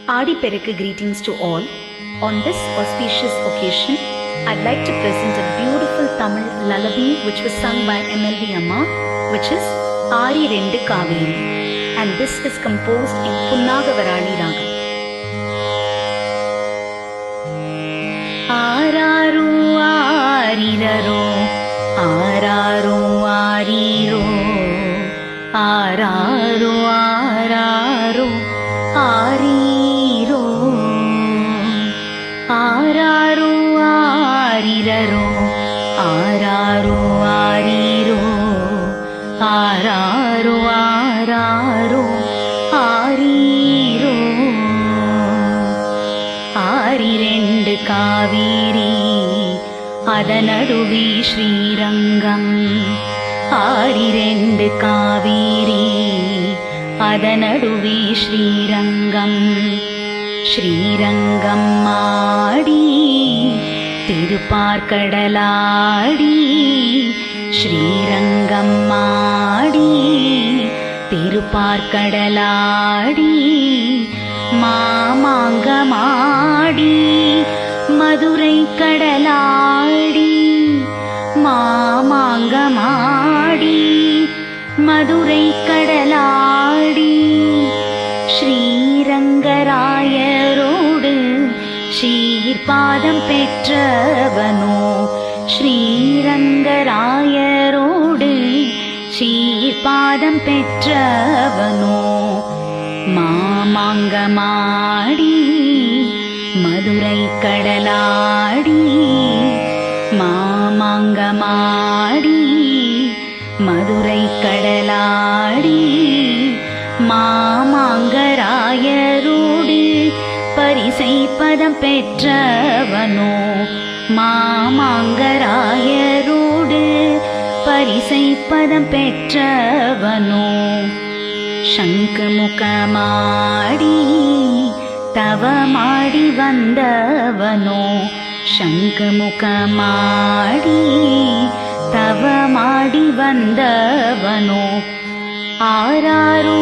Adi Perukku greetings to all. On this auspicious occasion, I'd like to present a beautiful Tamil lullaby which was sung by MLV Amma, which is Ari Rendu Kaveri, and this is composed in Punnagavarali Ragam. Araru ariraro, araru ariro, araru araru ariro, araru ariraro, araru ariro, araru araru ariro. ஆரிரெண்டு Kaveri அதனடுவி Srirangam, ஆரிரெண்டு Kaveri அதனடுவி Srirangam, Srirangam ஆடி திருப்பார்கடலாடி, ஸ்ரீரங்கம் ஆடி திருப்பார்கடலாடி, மாமாங்கமாடி மதுரை கடலாடி, மாமாங்கமாடி மதுரை கடலாடி, ஸ்ரீரங்கராயரோடு சீர்பாதம் பெற்றவனோ, ஸ்ரீரங்கராயரோடு சீர்பாதம் பெற்றவனோ, மாமாங்கமாடி மதுரை கடலாடி, மாமாங்கமாடி மதுரை கடலாடி, மாமாங்கராயரோடு பரிசை பதம் பெற்றவனோ, மாமாங்கராயரோடு பரிசை பதம் பெற்றவனோ, சங்குமுகமாடி தவமாடி வந்தவனோ, சங்குமுகமாடி தவமாடி வந்தவனோ, ஆராரு